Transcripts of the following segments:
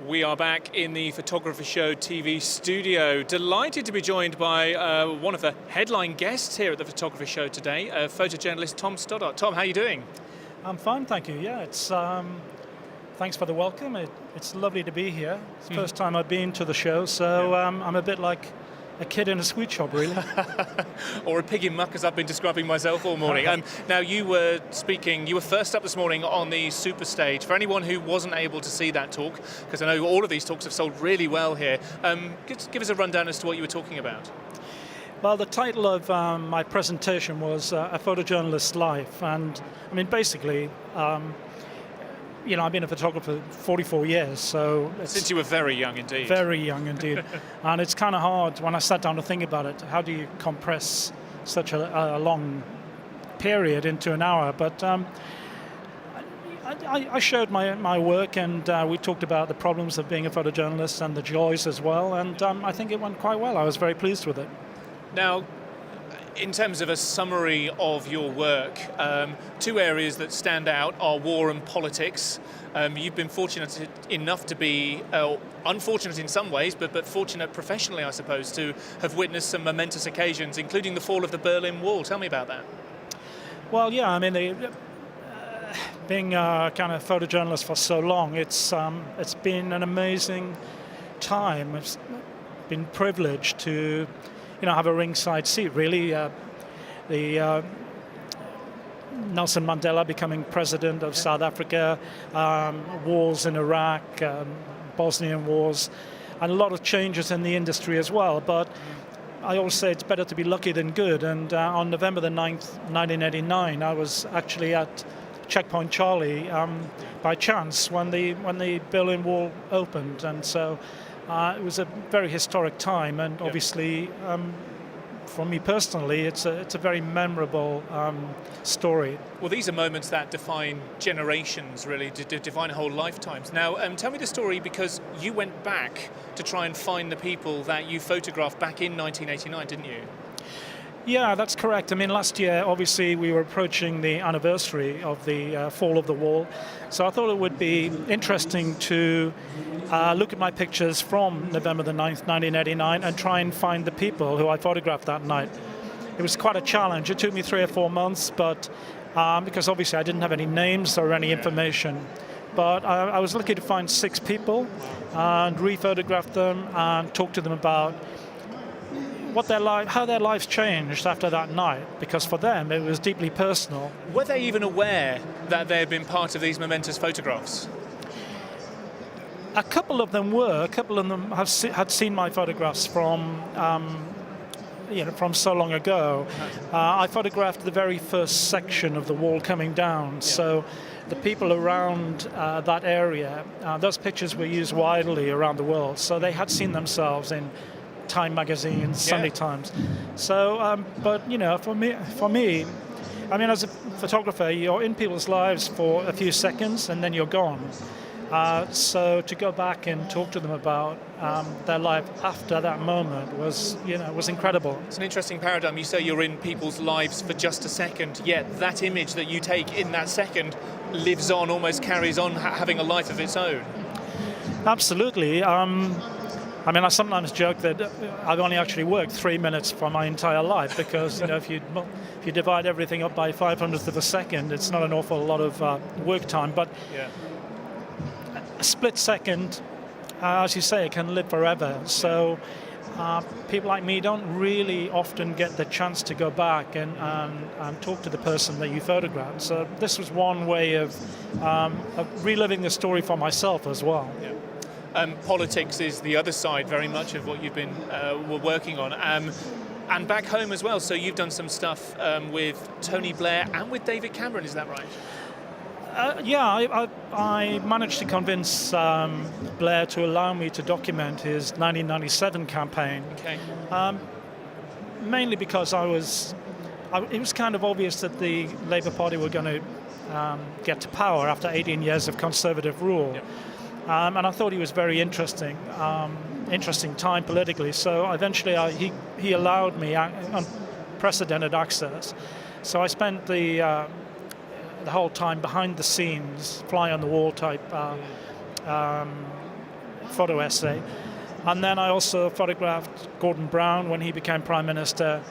We are back in the Photographer Show TV studio. Delighted to be joined by one of the headline guests here at the Photographer Show today, photojournalist Tom Stoddart. Tom, how are you doing? I'm fine, thank you. Yeah, it's thanks for the welcome. It's lovely to be here. It's the first time I've been to the show, so I'm a bit like a kid in a sweet shop, really. Or a pig in muck, as I've been describing myself all morning. Now, you were first up this morning on the super stage. For anyone who wasn't able to see that talk, because I know all of these talks have sold really well here, give us a rundown as to what you were talking about. Well, the title of my presentation was A Photojournalist's Life, and I mean, basically, I've been a photographer for 44 years, so... Since you were very young indeed. Very young indeed. And it's kind of hard, when I sat down to think about it, how do you compress such a long period into an hour? But I showed my work, and we talked about the problems of being a photojournalist and the joys as well, and I think it went quite well. I was very pleased with it. Now, in terms of a summary of your work, two areas that stand out are war and politics. You've been fortunate enough to be, unfortunate in some ways, but fortunate professionally, I suppose, to have witnessed some momentous occasions, including the fall of the Berlin Wall. Tell me about that. Well, yeah, I mean, being a kind of photojournalist for so long, it's been an amazing time. It's been privileged to have a ringside seat, really. The Nelson Mandela becoming president of South Africa, wars in Iraq, Bosnian wars, and a lot of changes in the industry as well. But I always say it's better to be lucky than good. And on November the 9th, 1989, I was actually at Checkpoint Charlie by chance when the Berlin Wall opened. And so it was a very historic time, and obviously, for me personally, it's a very memorable story. Well, these are moments that define generations, really, define whole lifetimes. Now, tell me the story, because you went back to try and find the people that you photographed back in 1989, didn't you? Yeah, that's correct. I mean, last year, obviously, we were approaching the anniversary of the fall of the wall. So I thought it would be interesting to look at my pictures from November the 9th, 1989, and try and find the people who I photographed that night. It was quite a challenge. It took me 3 or 4 months, but because obviously I didn't have any names or any information. But I was lucky to find 6 people and re-photograph them and talk to them about how their lives changed after that night, because for them it was deeply personal. Were they even aware that they had been part of these momentous photographs? A couple of them were. A couple of them had seen my photographs from so long ago. I photographed the very first section of the wall coming down, so the people around that area, those pictures were used widely around the world, so they had seen themselves in Time magazine, Sunday Times. So, but for me, I mean, as a photographer, you're in people's lives for a few seconds and then you're gone. So to go back and talk to them about their life after that moment was incredible. It's an interesting paradigm. You say you're in people's lives for just a second, yet that image that you take in that second lives on, almost carries on, having a life of its own. Absolutely. I mean, I sometimes joke that I've only actually worked 3 minutes for my entire life, because if you divide everything up by 500th of a second, it's not an awful lot of work time. But a split second, as you say, it can live forever. So people like me don't really often get the chance to go back and talk to the person that you photographed. So this was one way of reliving the story for myself as well. Yeah. Politics is the other side, very much, of what you've been working on. And back home as well, so you've done some stuff with Tony Blair and with David Cameron, is that right? I managed to convince Blair to allow me to document his 1997 campaign. Okay. Mainly because it was kind of obvious that the Labour Party were going to get to power after 18 years of Conservative rule. Yep. And I thought he was very interesting time politically. So eventually he allowed me unprecedented access. So I spent the whole time behind the scenes, fly on the wall type photo essay. And then I also photographed Gordon Brown when he became Prime Minister,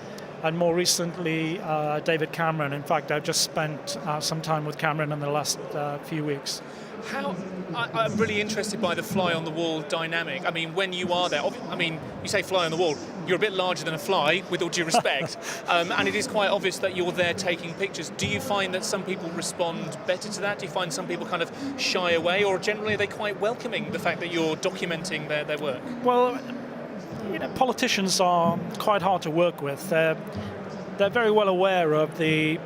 and more recently David Cameron. In fact, I've just spent some time with Cameron in the last few weeks. I'm really interested by the fly-on-the-wall dynamic. I mean, when you are there, I mean, you say fly on the wall, you're a bit larger than a fly, with all due respect, and it is quite obvious that you're there taking pictures. Do you find that some people respond better to that? Do you find some people kind of shy away, or generally are they quite welcoming the fact that you're documenting their work? Well, politicians are quite hard to work with. They're very well aware of the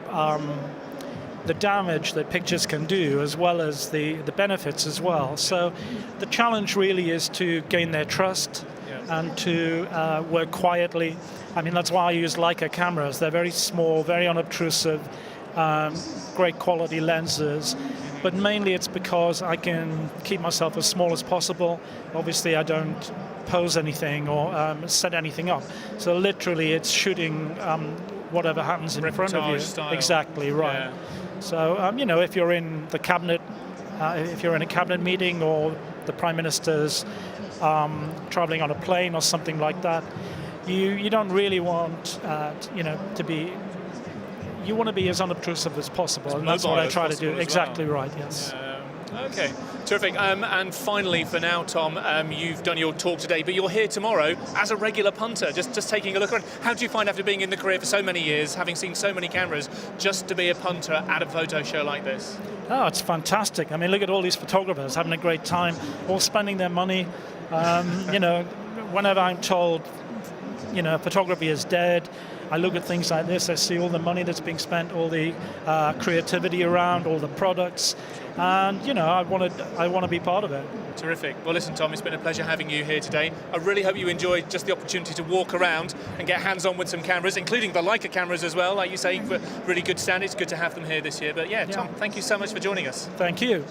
damage that pictures can do, as well as the benefits as well. So the challenge really is to gain their trust and to work quietly. I mean, that's why I use Leica cameras. They're very small, very unobtrusive, great quality lenses. But mainly it's because I can keep myself as small as possible. Obviously, I don't pose anything or set anything up. So literally, it's shooting whatever happens in front of you. Style. Exactly, right. Yeah. So, if you're in the cabinet, if you're in a cabinet meeting, or the Prime Minister's traveling on a plane or something like that, you don't really want, to be. You want to be as unobtrusive as possible, and that's what I try to do. Exactly right. Yes. Okay, terrific. And finally, for now, Tom, you've done your talk today, but you're here tomorrow as a regular punter, just taking a look around. How do you find, after being in the career for so many years, having seen so many cameras, just to be a punter at a photo show like this? Oh, it's fantastic. I mean, look at all these photographers having a great time, all spending their money. Whenever I'm told, photography is dead, I look at things like this, I see all the money that's being spent, all the creativity around, all the products, and I want to be part of it. Terrific. Well, listen, Tom, it's been a pleasure having you here today. I really hope you enjoyed just the opportunity to walk around and get hands-on with some cameras, including the Leica cameras as well. Like you say, really good stand. It's good to have them here this year. But yeah, Tom, thank you so much for joining us. Thank you.